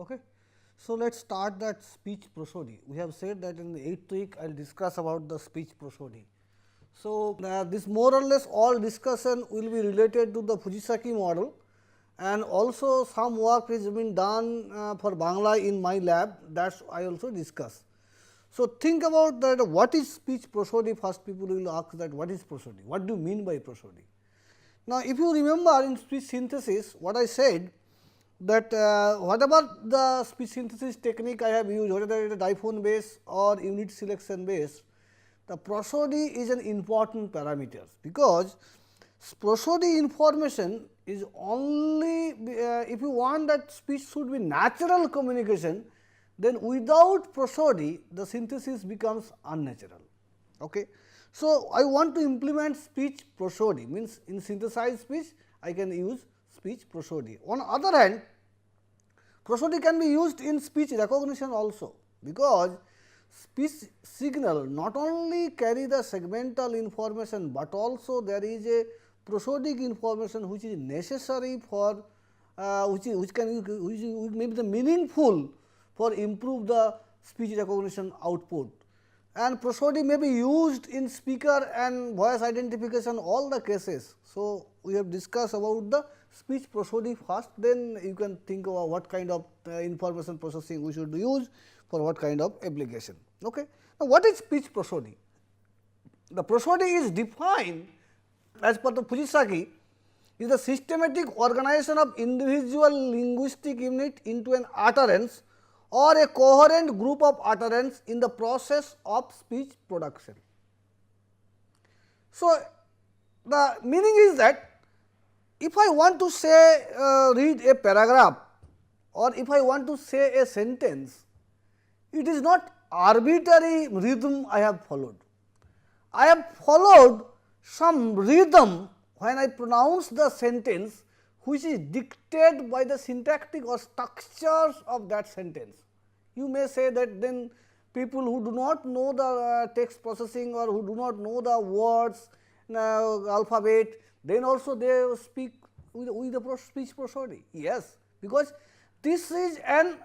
Okay. So, let us start that speech prosody. We have said that in the 8th week I will discuss about the speech prosody. So, this more or less all discussion will be related to the Fujisaki model, and also some work has been done for Bangla in my lab, that I also discuss. So, think about that what is speech prosody. First people will ask that what is prosody, what do you mean by prosody. Now, if you remember in speech synthesis what I said, that whatever the speech synthesis technique I have used, whether it is diphone base or unit selection base, the prosody is an important parameter, because prosody information is only if you want that speech should be natural communication, then without prosody the synthesis becomes unnatural. Okay. So, I want to implement speech prosody, means in synthesized speech I can use speech prosody. On the other hand, prosody can be used in speech recognition also, because speech signal not only carry the segmental information, but also there is a prosodic information which is necessary for which may be the meaningful for improve the speech recognition output, and prosody may be used in speaker and voice identification all the cases. So, we have discussed about the speech prosody first, then you can think about what kind of information processing we should use for what kind of application. Okay. Now, what is speech prosody? The prosody is defined as per the Fujisaki is the systematic organization of individual linguistic unit into an utterance or a coherent group of utterance in the process of speech production. So, the meaning is that if I want to say read a paragraph, or if I want to say a sentence, it is not arbitrary rhythm I have followed. I have followed some rhythm when I pronounce the sentence which is dictated by the syntactic or structures of that sentence. You may say that then people who do not know the text processing or who do not know the words alphabet, then also they speak with the speech prosody. Yes, because this is an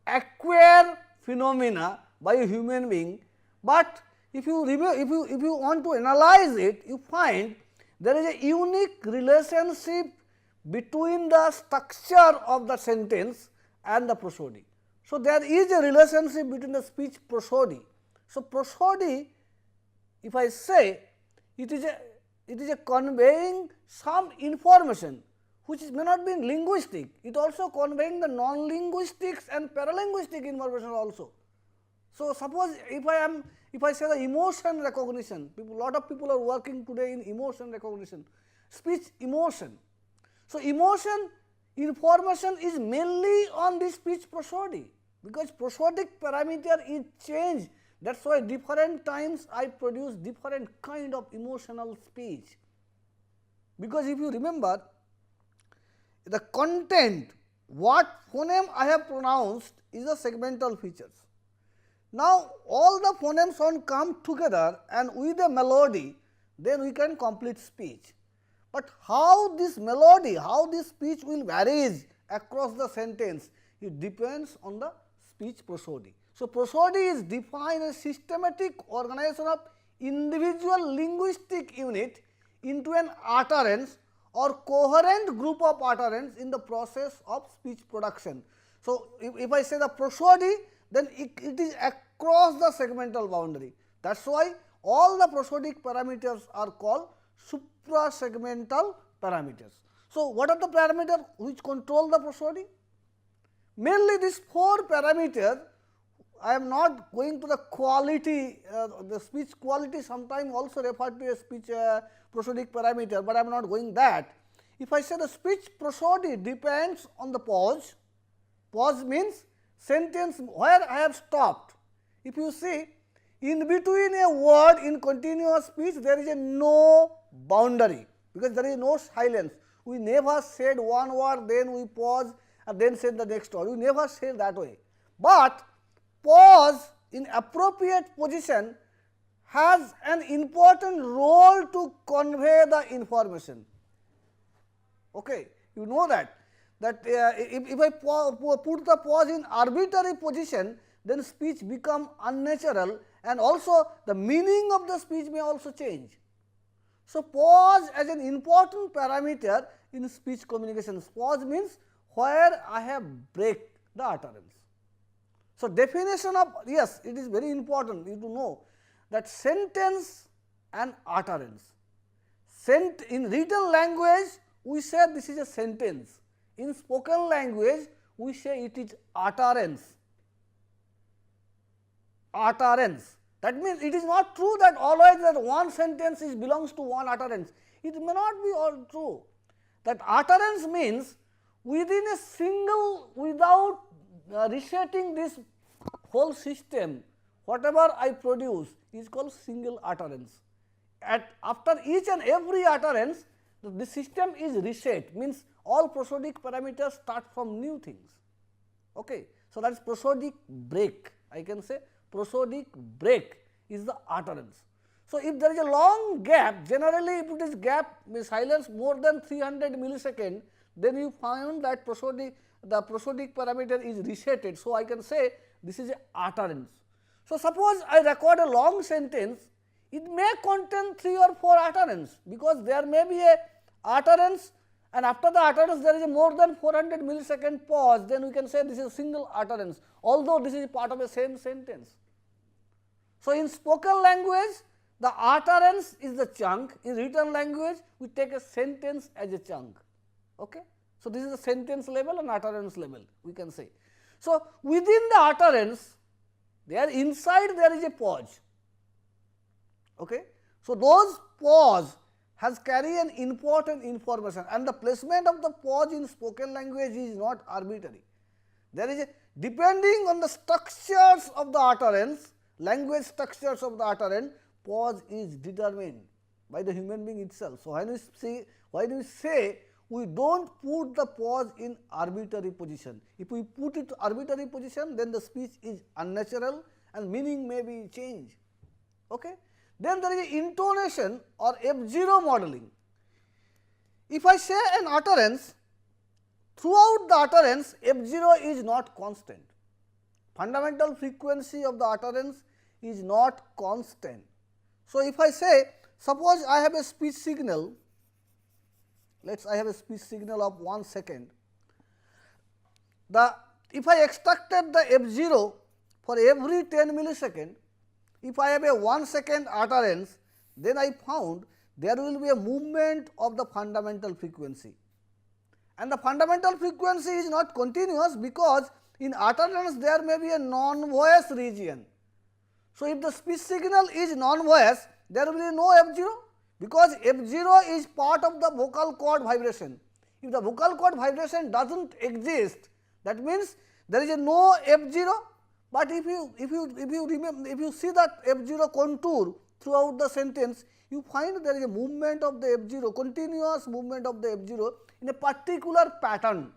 acquired phenomena by a human being, but if you want to analyze it, you find there is a unique relationship between the structure of the sentence and the prosody. So, there is a relationship between the speech prosody. So, prosody, if I say it is a conveying some information which may not be linguistic, it also conveying the non-linguistics and paralinguistic information also. So, suppose if I say the emotion recognition, lot of people are working today in emotion recognition, speech emotion. So, emotion information is mainly on the speech prosody, because prosodic parameter is changed. That is why different times I produce different kind of emotional speech, because if you remember the content, what phoneme I have pronounced is the segmental features. Now, all the phoneme sound come together and with a melody, then we can complete speech. But how this melody, how this speech will varies across the sentence, it depends on the speech prosody. So, prosody is defined as systematic organization of individual linguistic unit into an utterance or coherent group of utterance in the process of speech production. So, if I say the prosody, then it is across the segmental boundary. That is why all the prosodic parameters are called suprasegmental parameters. So, what are the parameters which control the prosody? Mainly these 4 parameters. I am not going to the quality, the speech quality sometimes also referred to as speech prosodic parameter, but I am not going that. If I say the speech prosody depends on the pause, pause means sentence where I have stopped. If you see in between a word in continuous speech there is a no boundary, because there is no silence. We never said one word, then we pause and then said the next word. We never say that way. But pause in appropriate position has an important role to convey the information. Okay. You know that that if I put the pause in arbitrary position, then speech become unnatural, and also the meaning of the speech may also change. So, pause as an important parameter in speech communications. Pause means where I have break the utterance. So, definition of, yes, it is very important you to know that sentence and utterance. In written language we say this is a sentence, in spoken language we say it is utterance. Utterance. That means it is not true that always that one sentence belongs to one utterance. It may not be all true. That utterance means within a single, without resetting this whole system, whatever I produce is called single utterance. After each and every utterance, the system is reset, means all prosodic parameters start from new things. Okay. So, that is prosodic break, I can say prosodic break is the utterance. So, if there is a long gap, generally if it is gap silence more than 300 millisecond, then you find that the prosodic parameter is resetted. So, I can say this is a utterance. So, suppose I record a long sentence, it may contain 3 or 4 utterance, because there may be a utterance, and after the utterance there is a more than 400 millisecond pause, then we can say this is a single utterance, although this is part of the same sentence. So, in spoken language the utterance is the chunk, in written language we take a sentence as a chunk. Okay. So, this is the sentence level and utterance level we can say. So, within the utterance there inside there is a pause. Okay. So, those pause has carry an important information, and the placement of the pause in spoken language is not arbitrary. There is a, depending on the structures of the utterance, language structures of the utterance, pause is determined by the human being itself. So, when we say we do not put the pause in arbitrary position. If we put it arbitrary position, then the speech is unnatural and meaning may be changed. Okay. Then there is intonation or F0 modeling. If I say an utterance, throughout the utterance F0 is not constant. Fundamental frequency of the utterance is not constant. So, if I say, suppose I have a speech signal, I have a speech signal of 1 second. If I extracted the F0 for every 10 millisecond, if I have a 1 second utterance, then I found there will be a movement of the fundamental frequency, and the fundamental frequency is not continuous, because in utterance there may be a non-voice region. So, if the speech signal is non-voice, there will be no F0, because F0 is part of the vocal cord vibration. If the vocal cord vibration does not exist, that means there is a no F0. But if you see that F0 contour throughout the sentence, you find there is a movement of the F0, continuous movement of the F0 in a particular pattern.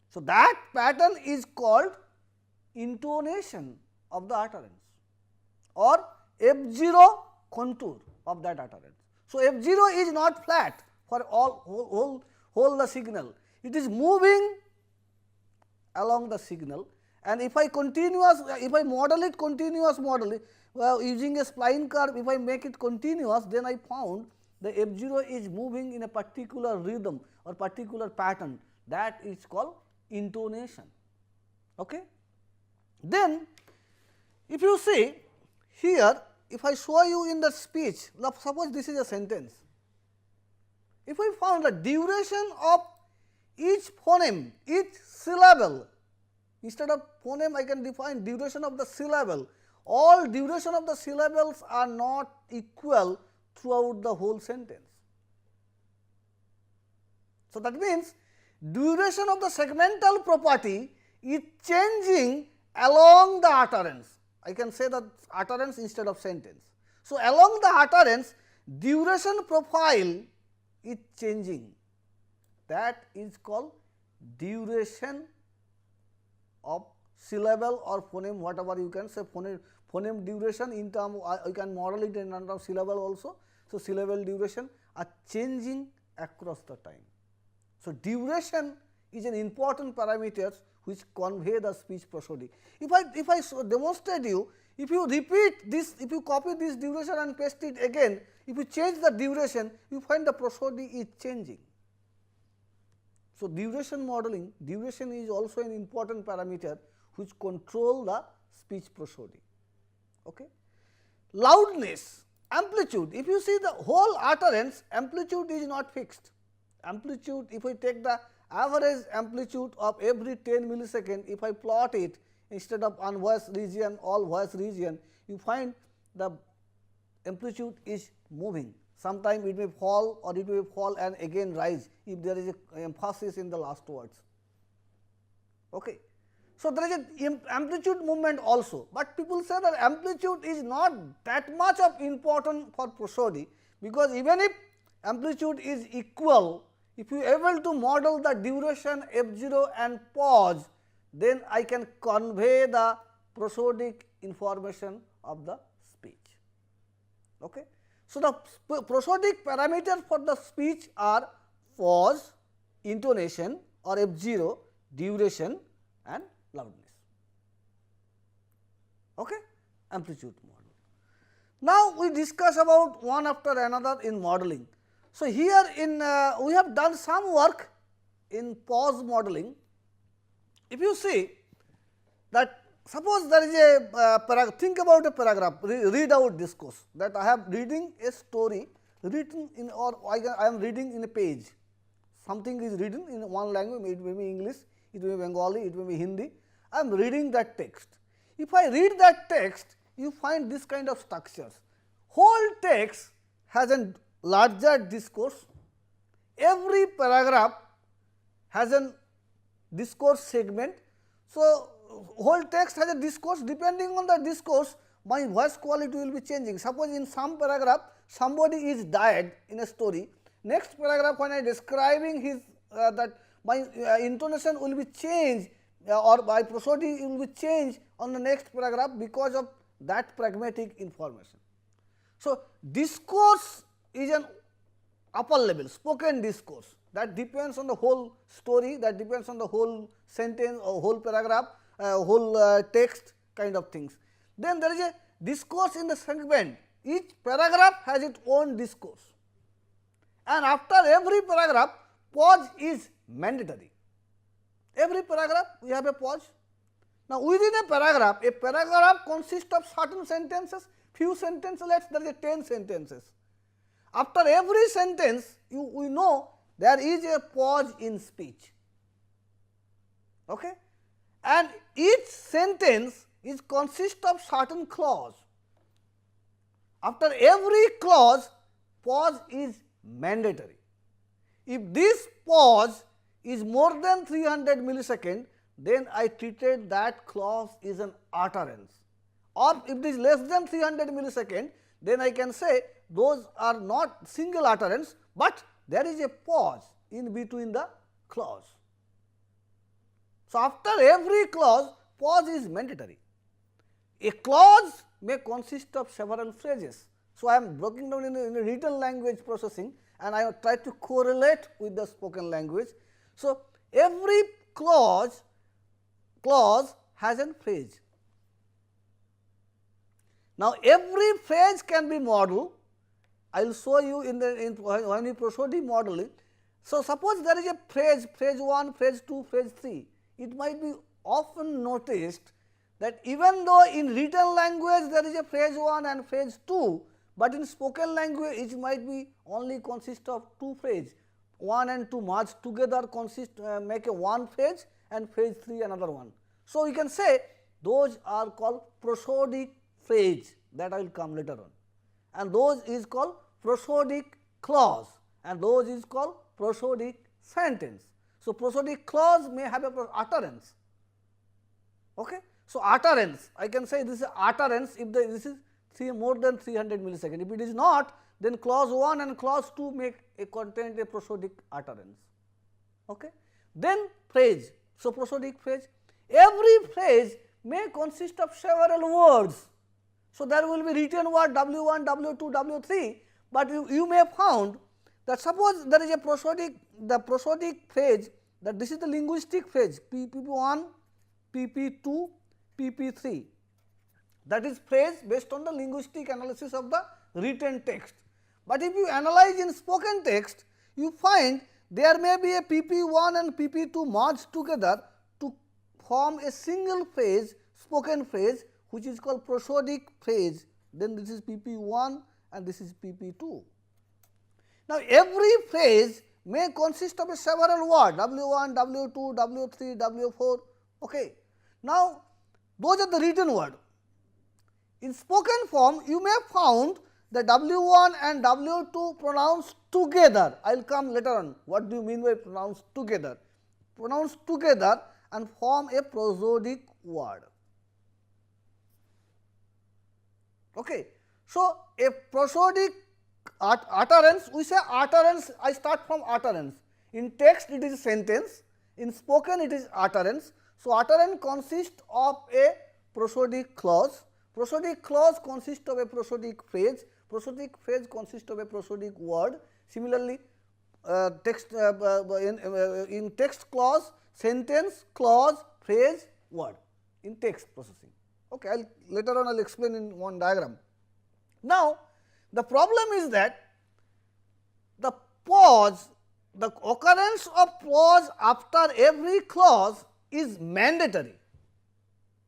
So, that pattern is called intonation of the utterance or F0 contour of that utterance. So, F0 is not flat for whole the signal, it is moving along the signal. And if I model it continuous model, using a spline curve, if I make it continuous, then I found the F0 is moving in a particular rhythm or particular pattern, that is called intonation. Okay. Then if you see here, if I show you in the speech, suppose this is a sentence. If I found the duration of each phoneme, each syllable, instead of phoneme I can define duration of the syllable. All duration of the syllables are not equal throughout the whole sentence. So, that means duration of the segmental property is changing along the utterance. I can say that utterance instead of sentence. So, along the utterance duration profile is changing, that is called duration of syllable or phoneme, whatever you can say, phoneme duration in term, you can model it in terms of syllable also. So, syllable duration are changing across the time. So, duration is an important parameter which convey the speech prosody. If I demonstrate you, if you repeat this, if you copy this duration and paste it again, if you change the duration, you find the prosody is changing. So, duration modeling, duration is also an important parameter which control the speech prosody. Okay. Loudness, amplitude, if you see the whole utterance, amplitude is not fixed. Amplitude, if I take the average amplitude of every 10 millisecond, if I plot it instead of unvoiced region, all voice region, you find the amplitude is moving. Sometimes it may fall or it may fall and again rise if there is a emphasis in the last words. Okay. So, there is an amplitude movement also, but people say that amplitude is not that much of important for prosody, because even if amplitude is equal, if you are able to model the duration f0 and pause, then I can convey the prosodic information of the speech. Okay. So, the prosodic parameters for the speech are pause, intonation or f0, duration and loudness. Okay. Amplitude model. Now, we discuss about one after another in modeling. So, here in we have done some work in pause modeling. If you see that, suppose there is a think about a paragraph, read out discourse, that I am reading a story written in, or I am reading in a page, something is written in one language, it may be English, it may be Bengali, it may be Hindi, I am reading that text. If I read that text, you find this kind of structures. Whole text has a larger discourse, every paragraph has a discourse segment. So, whole text has a discourse, depending on the discourse my voice quality will be changing. Suppose in some paragraph somebody is died in a story, next paragraph when I describing his that my intonation will be changed or my prosody will be changed on the next paragraph because of that pragmatic information. So, discourse is an upper level, spoken discourse, that depends on the whole story, that depends on the whole sentence or whole paragraph, whole text kind of things. Then there is a discourse in the segment, each paragraph has its own discourse, and after every paragraph pause is mandatory. Every paragraph we have a pause. Now, within a paragraph consists of certain sentences, few sentences, let us there is a 10 sentences. After every sentence we know there is a pause in speech, okay? And each sentence is consist of certain clause. After every clause pause is mandatory. If this pause is more than 300 millisecond, then I treated that clause is an utterance, or if it is less than 300 millisecond, then I can say those are not single utterance, but there is a pause in between the clause. So, after every clause pause is mandatory. A clause may consist of several phrases. So, I am breaking down in a written language processing and I try to correlate with the spoken language. So, every clause has a phrase. Now, every phrase can be modeled. I will show you when you prosody modeling. So, suppose there is a phrase 1, phrase 2, phrase 3. It might be often noticed that even though in written language there is a phrase 1 and phrase 2, but in spoken language it might be only consist of 2 phrases, 1 and 2 merged together make a one phrase and phrase 3 another one. So, we can say those are called prosodic phrase, that I will come later on, and those is called prosodic clause, and those is called prosodic sentence. So, prosodic clause may have a utterance. Okay. So, utterance, I can say this is utterance if this is more than 300 millisecond. If it is not, then clause 1 and clause 2 make a content a prosodic utterance. Okay. Then phrase. So, prosodic phrase, every phrase may consist of several words. So, there will be written word W1, W2, W3, but you may have found that suppose there is a prosodic phrase, that this is the linguistic phrase PP1, PP2, PP3, that is phrase based on the linguistic analysis of the written text. But if you analyze in spoken text, you find there may be a PP1 and PP2 merged together to form a single phrase, spoken phrase, which is called prosodic phrase. Then this is PP1 and this is PP2. Now, every phrase may consist of a several words W1, W2, W3, W4. Okay. Now, those are the written words. In spoken form, you may have found the W1 and W2 pronounced together. I will come later on. What do you mean by pronounced together? Pronounced together and form a prosodic word. Okay. So, a prosodic utterance, we say utterance, I start from utterance. In text it is a sentence, in spoken it is utterance. So, utterance consists of a prosodic clause. Prosodic clause consists of a prosodic phrase. Prosodic phrase consists of a prosodic word. Similarly, in text clause, sentence, clause, phrase, word in text processing. Okay, later on I will explain in one diagram. Now, the problem is that the pause, the occurrence of pause after every clause is mandatory,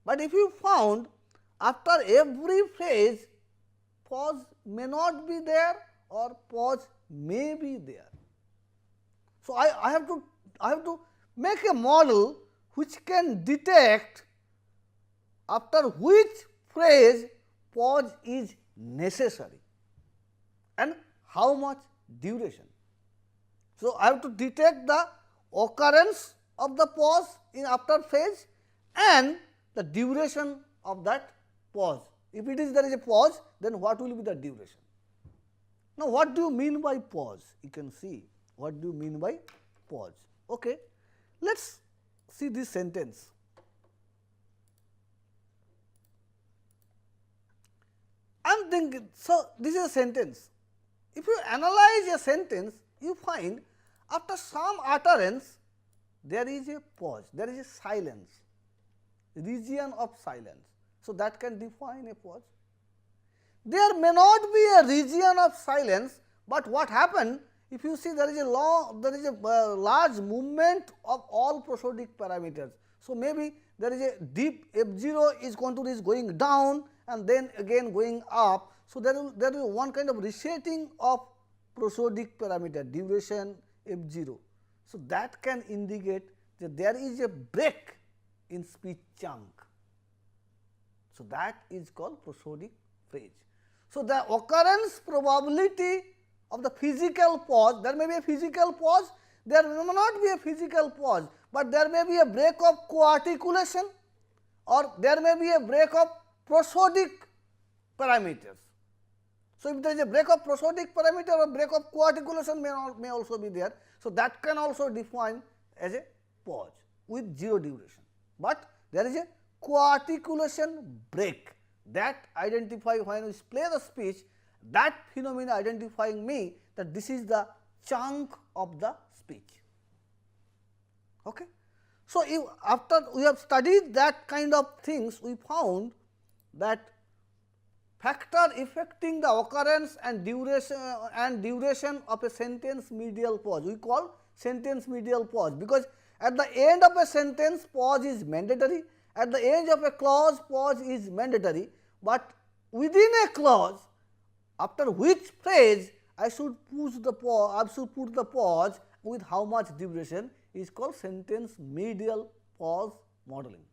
but if you found after every phrase pause may not be there or pause may be there. So, I have to make a model which can detect after which phrase pause is necessary and how much duration. So, I have to detect the occurrence of the pause in after phrase and the duration of that pause. If it is there is a pause, then what will be the duration? Now, what do you mean by pause? You can see what do you mean by pause. Okay. Let us see this sentence. I am thinking, so this is a sentence. If you analyze a sentence, you find after some utterance there is a pause, there is a silence, region of silence. So, that can define a pause. There may not be a region of silence, but what happened if you see there is a large movement of all prosodic parameters. So, maybe there is a deep F0 is contour is going down and then again going up. So, there will be one kind of resetting of prosodic parameter duration F0. So, that can indicate that there is a break in speech chunk. So, that is called prosodic phrase. So, the occurrence probability of the physical pause, there may be a physical pause, there may not be a physical pause, but there may be a break of co-articulation or there may be a break of prosodic parameters. So, if there is a break of prosodic parameter or break of co-articulation may also be there. So, that can also define as a pause with 0 duration, but there is a co-articulation break that identify when we play the speech, that phenomena identifying me that this is the chunk of the speech. Okay. So, if after we have studied that kind of things, we found that factor affecting the occurrence and duration of a sentence medial pause, we call sentence medial pause, because at the end of a sentence pause is mandatory, at the end of a clause pause is mandatory, but within a clause after which phrase I should put the pause with how much duration is called sentence medial pause modeling.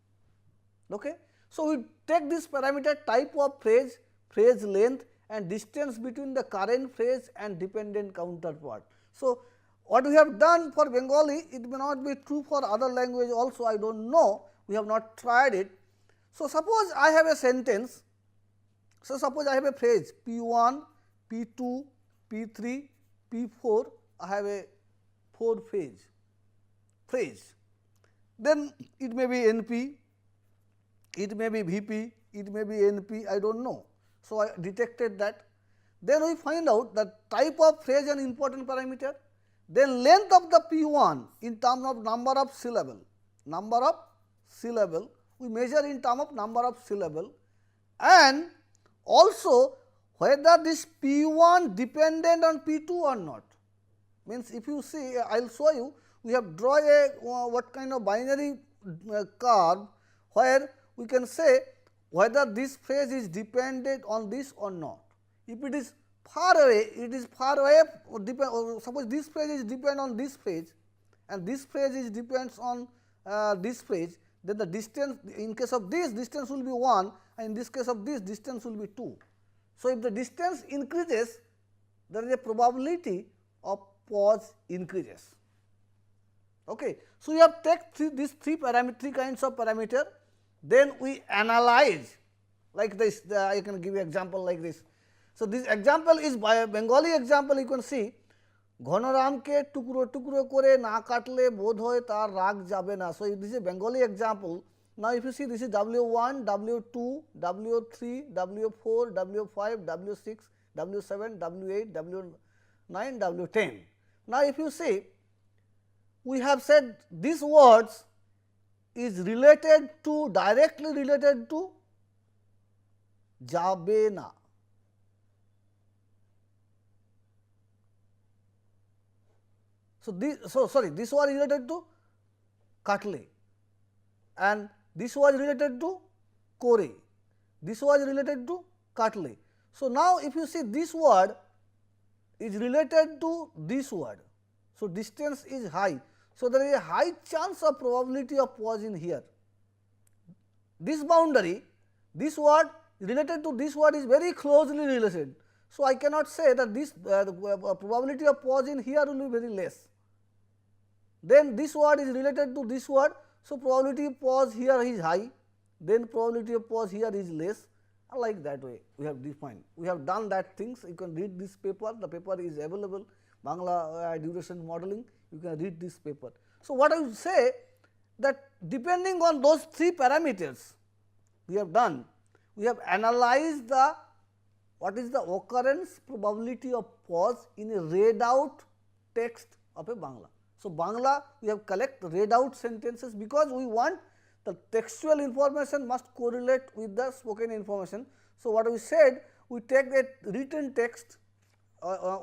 Okay. So, we take this parameter type of phrase, phrase length and distance between the current phrase and dependent counterpart. So, what we have done for Bengali, it may not be true for other language also, I do not know, we have not tried it. So, suppose I have a sentence, so suppose I have a phrase P1, P2, P3, P4, I have a 4 phrase, then it may be NP, it may be VP, it may be NP, I do not know. So, I detected that. then we find out the type of phrase an important parameter, then length of the P1 in terms of number of syllable, we measure in terms of number of syllable, and also whether this P1 dependent on P2 or not. Means if you see, I will show you, we have draw a what kind of binary curve where we can say whether this phrase is dependent on this or not. If it is far away, suppose this phrase is depend on this phrase and this phrase is depends on this phrase, then the distance, in case of this distance will be 1 and in this case of this distance will be 2. So, if the distance increases, there is a probability of pause increases. Okay. So, we have take these three kinds of parameter, then we analyze like this. I can give you example like this. So, this example is by a Bengali example, you can see ঘনরামকে টুকরো টুকরো করে না কাটলে বোধ হয় তার রাগ যাবে না. So, this is a Bengali example. Now, if you see, this is W1, W2, W3, W4, W5, W6, W7, W8, W9, W10. Now, if you see, we have said these words is related to, directly related to যাবে না. So, this was related to katle and this was related to kore, this was related to katle. So, now if you see this word is related to this word. So, distance is high. So, there is a high chance of probability of pause in here. This boundary, this word related to this word is very closely related. So, I cannot say that this the probability of pause in here will be very less. Then this word is related to this word. So, probability of pause here is high, then probability of pause here is less, and like that way we have defined. We have done that things. You can read this paper, the paper is available, Bangla duration modeling, you can read this paper. So, what I would say that depending on those three parameters we have done, we have analyzed the what is the occurrence probability of pause in a read out text of a Bangla. So, Bangla we have collect read out sentences because we want the textual information must correlate with the spoken information. So, what we said, we take a written text,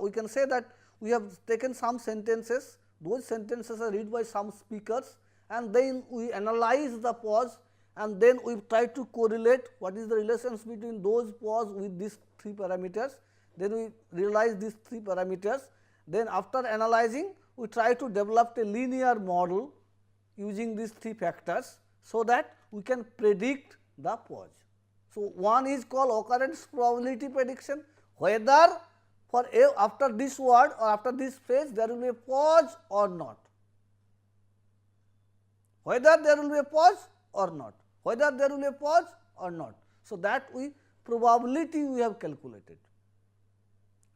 we can say that we have taken some sentences, those sentences are read by some speakers and then we analyze the pause and then we try to correlate what is the relations between those pause with these three parameters, then we realize these three parameters, then after analyzing we try to develop a linear model using these three factors, so that we can predict the pause. So, one is called occurrence probability prediction, whether for after this word or after this phrase there will be a pause or not, whether there will be a pause or not, whether there will be a pause or not. So, that we probability we have calculated.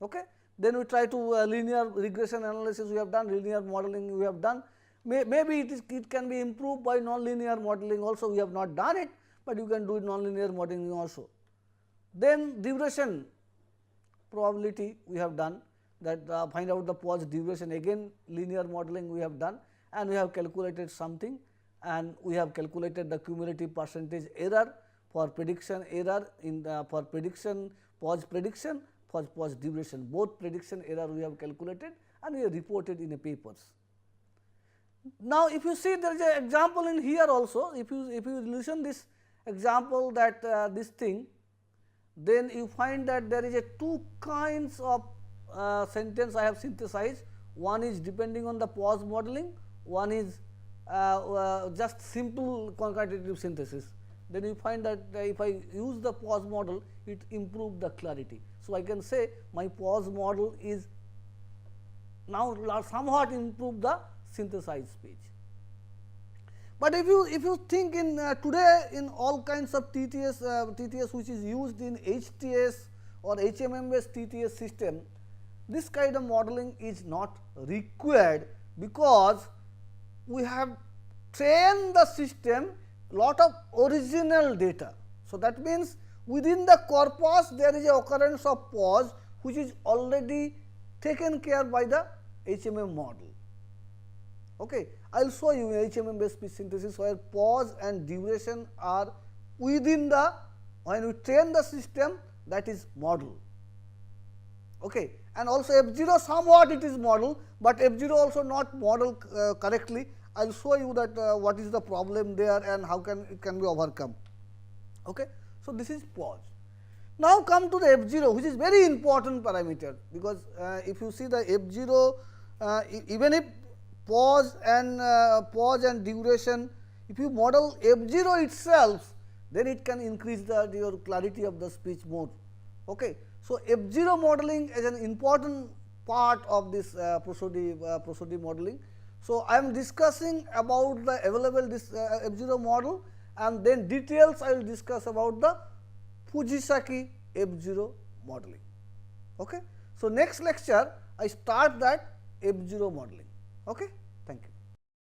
Okay. Then we try to linear regression analysis we have done, linear modeling we have done. Maybe it can be improved by non-linear modeling also, we have not done it, but you can do non-linear modeling also. Then duration probability we have done, that find out the pause duration, again linear modeling we have done and we have calculated something and we have calculated the cumulative percentage error for prediction error in the for prediction pause prediction for pause duration, both prediction error we have calculated and we have reported in a papers. Now, if you see there is an example in here also, if you listen this example that this thing, then you find that there is a two kinds of sentence I have synthesized. One is depending on the pause modeling, one is just simple concatenative synthesis. Then you find that if I use the pause model, it improves the clarity. So, I can say my pause model is now somewhat improve the synthesized speech. But if you think in today in all kinds of TTS which is used in HTS or HMM based TTS system, this kind of modeling is not required because we have trained the system lot of original data. So, that means within the corpus there is a occurrence of pause which is already taken care by the HMM model. Okay. I will show you HMM based speech synthesis where pause and duration are within the, when we train the system, that is model. Okay. And also F0 somewhat it is model, but F0 also not model correctly. I will show you that what is the problem there and how it can be overcome. Okay. So, this is pause. Now, come to the F0, which is very important parameter, because if you see the F0, even if pause and duration, if you model F0 itself, then it can increase your clarity of the speech more. Okay. So, F0 modeling is an important part of this prosody modeling. So, I am discussing about the available this F0 model, and then details I will discuss about the Fujisaki F0 modeling. Okay. So, next lecture I start that F0 modeling. Okay.